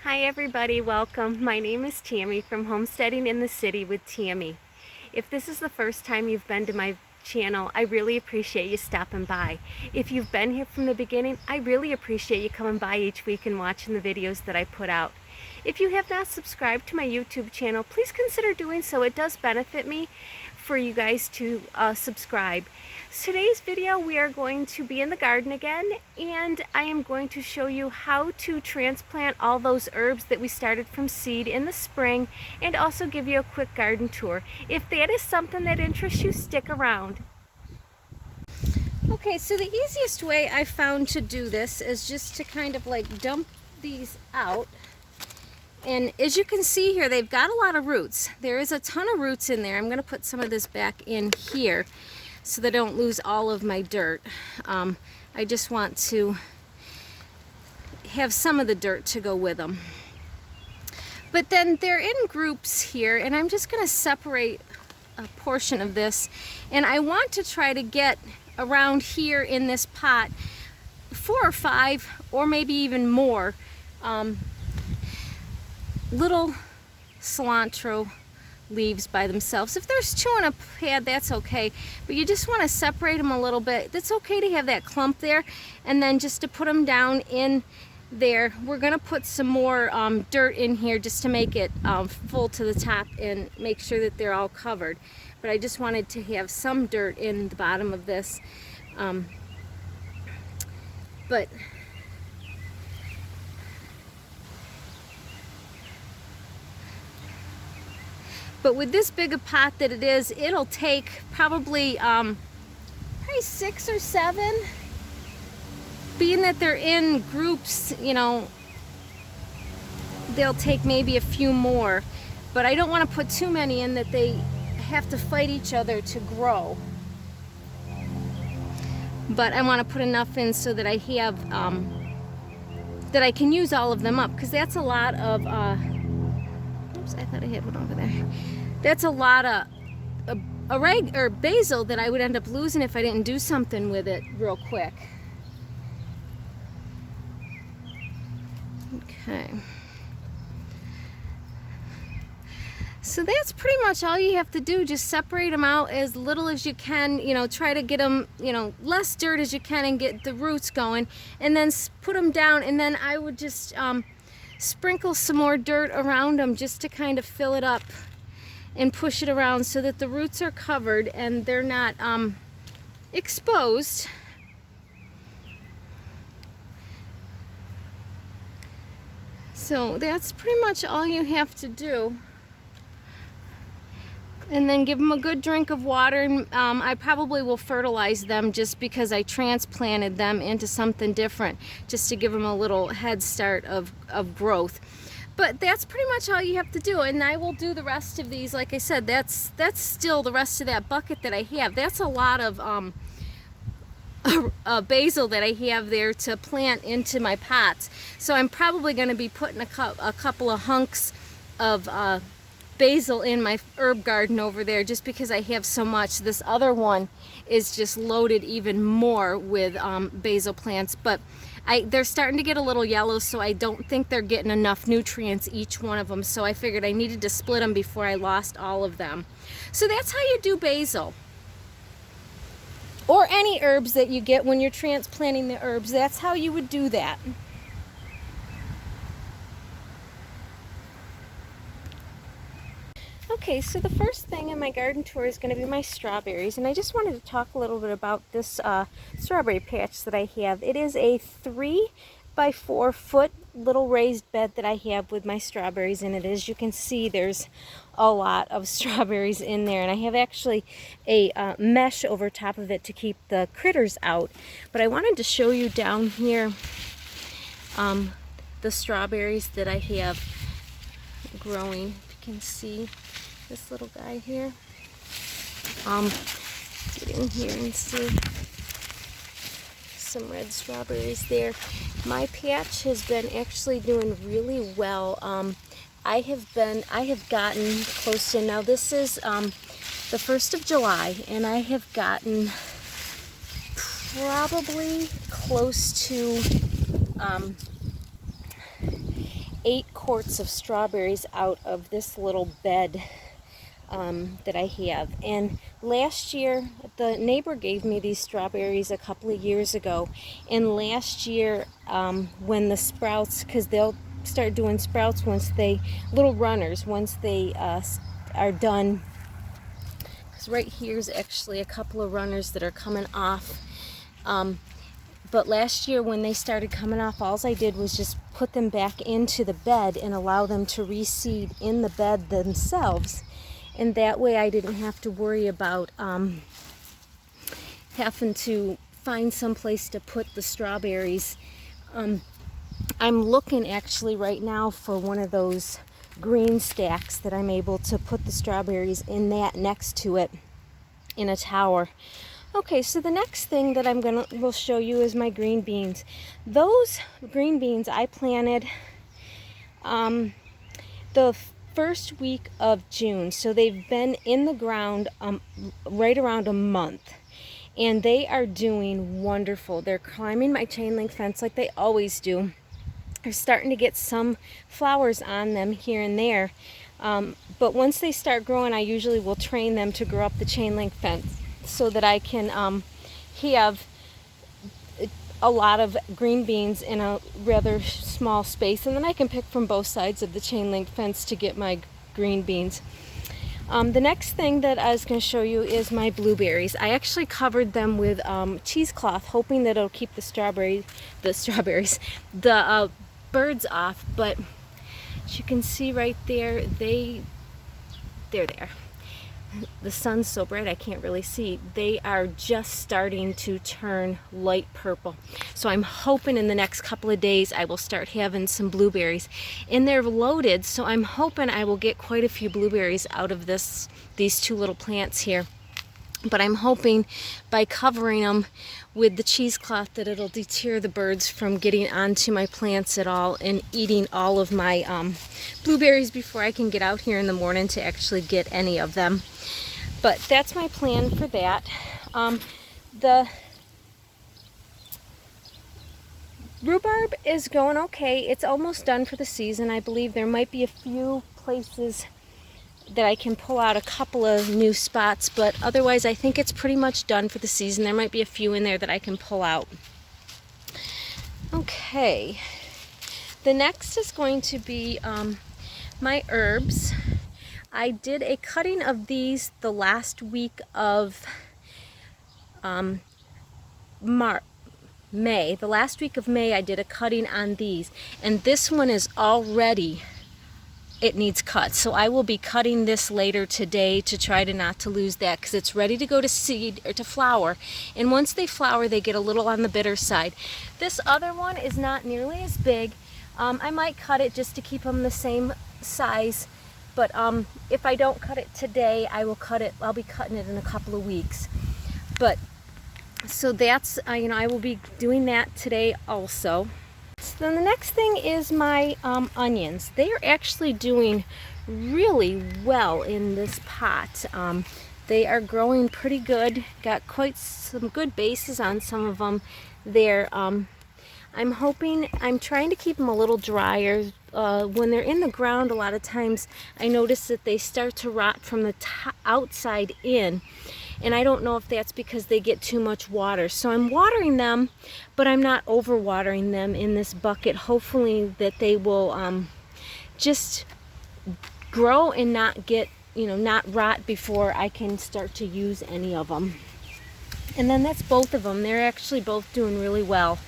Hi everybody, welcome. My name is Tammy from Homesteading in the City with Tammy. If this is the first time you've been to my channel, I really appreciate you stopping by. If you've been here from the beginning, I really appreciate you coming by each week and watching the videos that I put out. If you have not subscribed to my YouTube channel, please consider doing so. It does benefit me for you guys to subscribe. Today's video we are going to be in the garden again, and I am going to show you how to transplant all those herbs that we started from seed in the spring, and also give you a quick garden tour. If that is something that interests you, stick around. Okay, so the easiest way I found to do this is just to kind of like dump these out. And as you can see here, they've got a lot of roots. There is a ton of roots in there. I'm going to put some of this back in here so that I don't lose all of my dirt. I just want to have some of the dirt to go with them. But then they're in groups here, and I'm just going to separate a portion of this. And I want to try to get around here in this pot 4 or 5 or maybe even more little cilantro leaves by themselves. If there's 2 in a pad, that's okay, but you just want to separate them a little bit. It's okay to have that clump there, and then just to put them down in there. We're going to put some more dirt in here just to make it full to the top and make sure that they're all covered. But I just wanted to have some dirt in the bottom of this. But with this big a pot that it is, it'll take probably 6 or 7. Being that they're in groups, you know, they'll take maybe a few more. But I don't want to put too many in that they have to fight each other to grow. But I want to put enough in so that I have, that I can use all of them up, because that's a lot of, oops, I thought I had one over there. That's a lot of basil that I would end up losing if I didn't do something with it real quick. Okay. So that's pretty much all you have to do. Just separate them out as little as you can. You know, try to get them, you know, less dirt as you can and get the roots going. And then put them down. And then I would just sprinkle some more dirt around them just to kind of fill it up and push it around so that the roots are covered and they're not exposed. So that's pretty much all you have to do. And then give them a good drink of water. I probably will fertilize them just because I transplanted them into something different, just to give them a little head start of growth. But that's pretty much all you have to do, and I will do the rest of these. Like I said, that's still the rest of that bucket that I have. That's a lot of basil that I have there to plant into my pots. So I'm probably going to be putting a couple of hunks of basil in my herb garden over there, just because I have so much. This other one is just loaded even more with basil plants, but they're starting to get a little yellow, so I don't think they're getting enough nutrients, each one of them. So I figured I needed to split them before I lost all of them. So that's how you do basil. Or any herbs that you get when you're transplanting the herbs. That's how you would do that. Okay, so the first thing in my garden tour is going to be my strawberries, and I just wanted to talk a little bit about this strawberry patch that I have. It is a 3 by 4 foot little raised bed that I have with my strawberries in it. As you can see, there's a lot of strawberries in there, and I have actually a mesh over top of it to keep the critters out. But I wanted to show you down here the strawberries that I have growing. If you can see this little guy here. Get in here and see some red strawberries there. My patch has been actually doing really well. I have gotten close to, now this is the 1st of July, and I have gotten probably close to 8 quarts of strawberries out of this little bed that I have. And last year, the neighbor gave me these strawberries a couple of years ago. And last year, when the sprouts, because they'll start doing sprouts once they, little runners, once they are done. Because right here's actually a couple of runners that are coming off. But last year when they started coming off, all I did was just put them back into the bed and allow them to reseed in the bed themselves. And that way I didn't have to worry about having to find some place to put the strawberries. I'm looking actually right now for one of those green stacks that I'm able to put the strawberries in, that next to it in a tower. Okay, so the next thing that will show you is my green beans. Those green beans I planted the first week of June, so they've been in the ground right around a month, and they are doing wonderful. They're climbing my chain link fence like they always do. They're starting to get some flowers on them here and there, but once they start growing, I usually will train them to grow up the chain link fence so that I can have a lot of green beans in a rather small space, and then I can pick from both sides of the chain link fence to get my green beans. The next thing that I was going to show you is my blueberries. I actually covered them with cheesecloth, hoping that it'll keep the birds off, but as you can see right there, they're there. The sun's so bright I can't really see. They are just starting to turn light purple. So I'm hoping in the next couple of days I will start having some blueberries. And they're loaded, so I'm hoping I will get quite a few blueberries out of these 2 little plants here. But I'm hoping by covering them with the cheesecloth that it'll deter the birds from getting onto my plants at all and eating all of my blueberries before I can get out here in the morning to actually get any of them. But that's my plan for that. The rhubarb is going okay. It's almost done for the season. I believe there might be a few places that I can pull out a couple of new spots, but otherwise I think it's pretty much done for the season. There might be a few in there that I can pull out. Okay, the next is going to be my herbs. I did a cutting of these the last week of May. The last week of May I did a cutting on these, and this one is already, it needs cut. So I will be cutting this later today to try to not to lose that, because it's ready to go to seed or to flower. And once they flower, they get a little on the bitter side. This other one is not nearly as big. I might cut it just to keep them the same size. But if I don't cut it today, I'll be cutting it in a couple of weeks. But so that's, I will be doing that today also. So then the next thing is my onions. They are actually doing really well in this pot. They are growing pretty good. Got quite some good bases on some of them there. I'm trying to keep them a little drier. When they're in the ground, a lot of times I notice that they start to rot from the outside in. And I don't know if that's because they get too much water. So I'm watering them, but I'm not over-watering them in this bucket. Hopefully that they will just grow and not get, not rot before I can start to use any of them. And then that's both of them. They're actually both doing really well.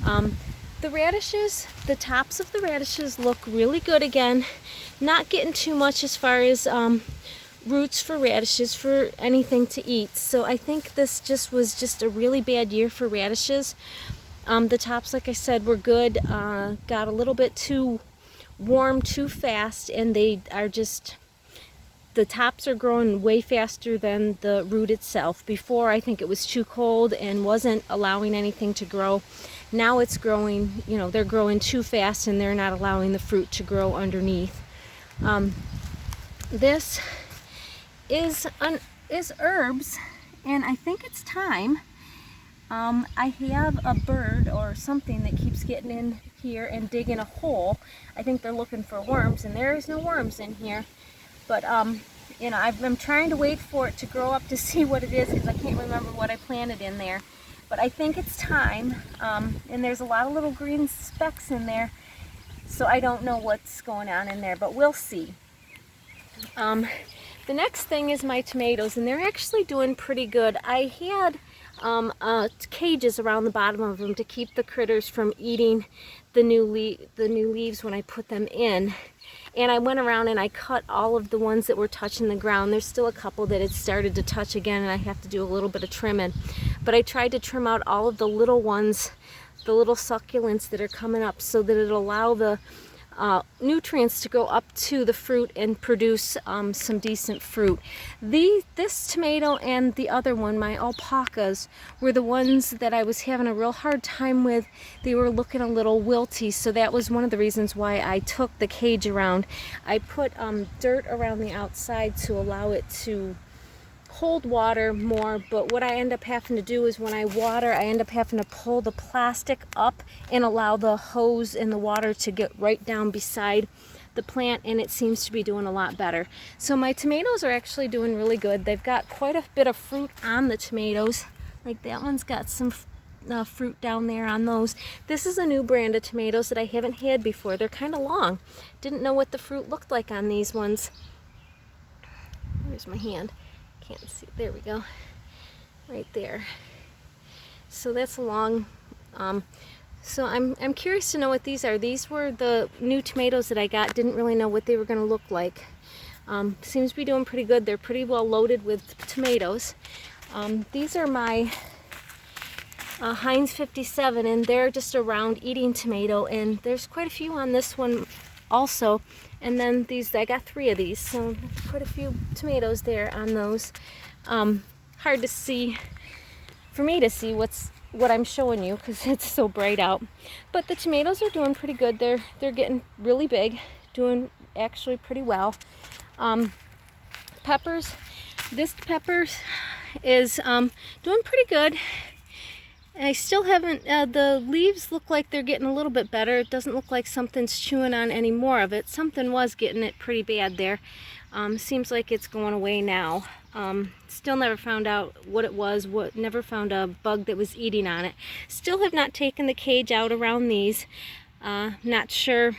The radishes, the tops of the radishes look really good again. Not getting too much as far as roots for radishes for anything to eat. So I think this was just a really bad year for radishes. The tops, like I said, were good. Got a little bit too warm too fast, and they are just, the tops are growing way faster than the root itself. Before, I think it was too cold and wasn't allowing anything to grow. Now it's growing, they're growing too fast and they're not allowing the fruit to grow underneath. This is herbs, and I think it's time. I have a bird or something that keeps getting in here and digging a hole. I think they're looking for worms, and there is no worms in here. But you know, I'm trying to wait for it to grow up to see what it is, because I can't remember what I planted in there. But I think it's time, and there's a lot of little green specks in there, so I don't know what's going on in there, but we'll see. The next thing is my tomatoes, and they're actually doing pretty good. I had cages around the bottom of them to keep the critters from eating the new leaves when I put them in. And I went around and I cut all of the ones that were touching the ground. There's still a couple that had started to touch again, and I have to do a little bit of trimming. But I tried to trim out all of the little ones, the little succulents that are coming up, so that it'll allow the nutrients to go up to the fruit and produce some decent fruit. This tomato and the other one, my alpacas, were the ones that I was having a real hard time with. They were looking a little wilty, so that was one of the reasons why I took the cage around. I put dirt around the outside to allow it to hold water more, but what I end up having to do is when I water, I end up having to pull the plastic up and allow the hose and the water to get right down beside the plant, and it seems to be doing a lot better. So my tomatoes are actually doing really good. They've got quite a bit of fruit on the tomatoes. Like that one's got some fruit down there on those. This is a new brand of tomatoes that I haven't had before. They're kind of long. Didn't know what the fruit looked like on these ones. Where's my hand? Can't see. There we go. Right there. So that's a long. So I'm curious to know what these are. These were the new tomatoes that I got. Didn't really know what they were going to look like. Seems to be doing pretty good. They're pretty well loaded with tomatoes. These are my Heinz 57, and they're just a round eating tomato, and there's quite a few on this one also. And then these, I got 3 of these, so quite a few tomatoes there on those. Hard to see, for me to see what I'm showing you, because it's so bright out. But the tomatoes are doing pretty good. They're getting really big, doing actually pretty well. Peppers, this pepper is doing pretty good. I still haven't, the leaves look like they're getting a little bit better. It doesn't look like something's chewing on any more of it. Something was getting it pretty bad there. Seems like it's going away now. Still never found out what it was, never found a bug that was eating on it. Still have not taken the cage out around these. Not sure.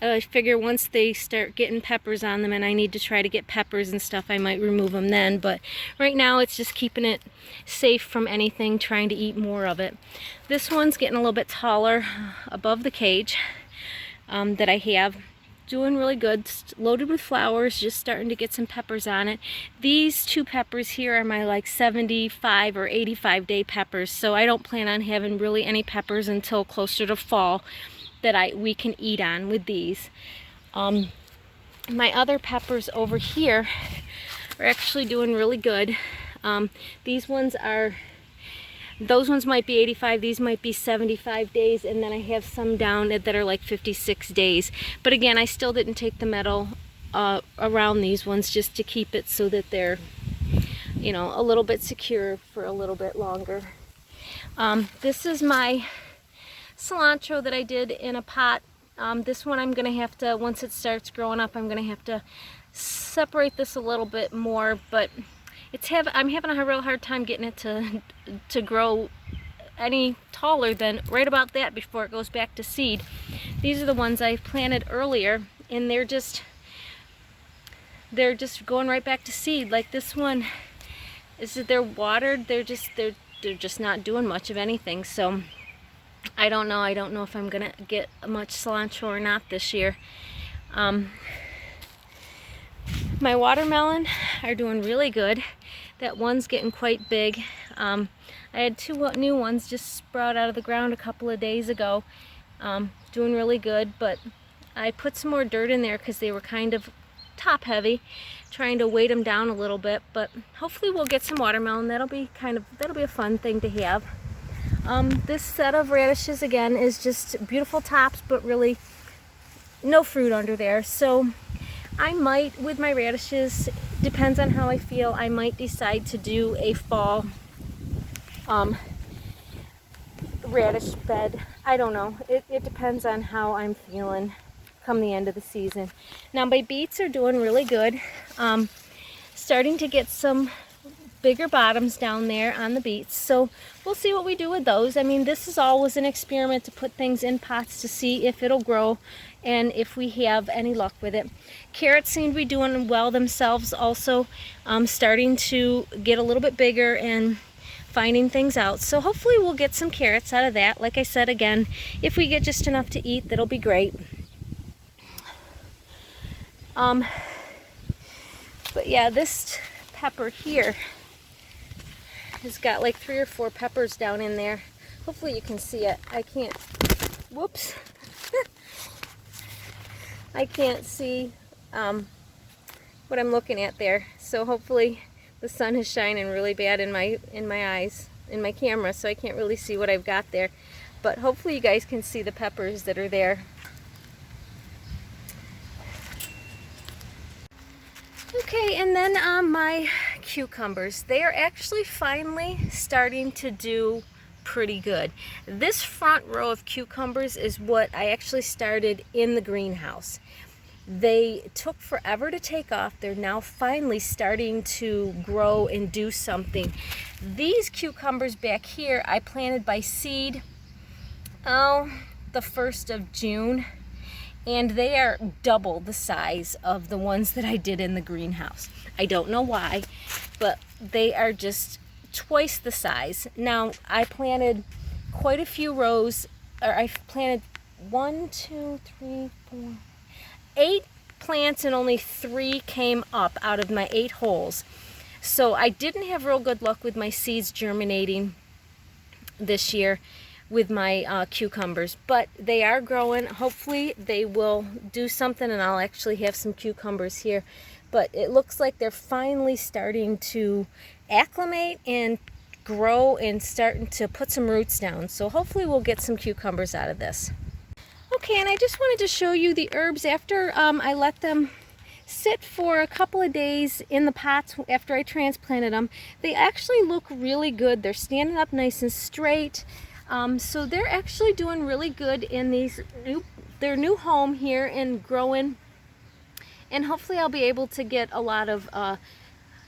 I figure once they start getting peppers on them and I need to try to get peppers and stuff, I might remove them then. But right now it's just keeping it safe from anything trying to eat more of it. This one's getting a little bit taller above the cage that I have. Doing really good, loaded with flowers, just starting to get some peppers on it. These 2 peppers here are my like 75 or 85 day peppers, so I don't plan on having really any peppers until closer to fall that we can eat on with these. My other peppers over here are actually doing really good. These ones are, those ones might be 85, these might be 75 days, and then I have some down that are like 56 days. But again, I still didn't take the metal around these ones just to keep it so that they're, you know, a little bit secure for a little bit longer. This is my cilantro that I did in a pot. This one I'm gonna have to, once it starts growing up, I'm gonna have to separate this a little bit more, but I'm having a real hard time getting it to grow any taller than right about that before it goes back to seed. These are the ones I planted earlier, and they're just going right back to seed. Like this one is that they're watered, they're just not doing much of anything. So I don't know if I'm gonna get much cilantro or not this year. My watermelon are doing really good. That one's getting quite big. I had 2 new ones just sprout out of the ground a couple of days ago. Doing really good, but I put some more dirt in there because they were kind of top heavy, trying to weight them down a little bit. But hopefully we'll get some watermelon. That'll be a fun thing to have. This set of radishes again is just beautiful tops, but really no fruit under there. So I might, with my radishes, depends on how I feel, I might decide to do a fall radish bed. I don't know. It depends on how I'm feeling come the end of the season. Now my beets are doing really good. Starting to get some bigger bottoms down there on the beets. So we'll see what we do with those. I mean, this is always an experiment to put things in pots to see if it'll grow and if we have any luck with it. Carrots seem to be doing well themselves also, starting to get a little bit bigger and finding things out. So hopefully we'll get some carrots out of that. Like I said, again, if we get just enough to eat, that'll be great. But yeah, this pepper here has got like 3 or 4 peppers down in there. Hopefully you can see it. I can't, whoops. I can't see what I'm looking at there. So hopefully the sun is shining really bad in my eyes, in my camera, so I can't really see what I've got there. But hopefully you guys can see the peppers that are there. Okay, and then my cucumbers. They are actually finally starting to do pretty good. This front row of cucumbers is what I actually started in the greenhouse. They took forever to take off. They're now finally starting to grow and do something. These cucumbers back here I planted by seed, the 1st of June. And they are double the size of the ones that I did in the greenhouse. I don't know why, but they are just twice the size. Now, I planted quite a few rows, or I planted 8 plants and only 3 came up out of my 8 holes. So I didn't have real good luck with my seeds germinating this year with my cucumbers, but they are growing. Hopefully they will do something and I'll actually have some cucumbers here. But it looks like they're finally starting to acclimate and grow and starting to put some roots down. So hopefully we'll get some cucumbers out of this. Okay, and I just wanted to show you the herbs after I let them sit for a couple of days in the pots after I transplanted them. They actually look really good. They're standing up nice and straight. So they're actually doing really good in their new home here and growing. And hopefully I'll be able to get a lot of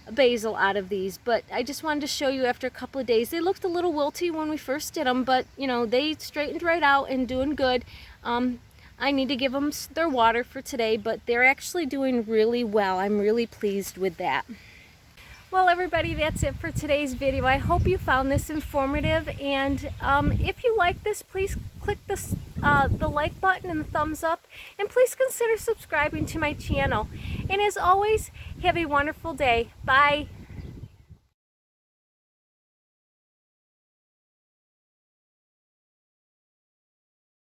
basil out of these. But I just wanted to show you after a couple of days. They looked a little wilty when we first did them, but you know, they straightened right out and doing good. I need to give them their water for today, but they're actually doing really well. I'm really pleased with that. Well, everybody, that's it for today's video. I hope you found this informative, and if you like this, please click the like button and the thumbs up, and please consider subscribing to my channel. And as always, have a wonderful day. Bye.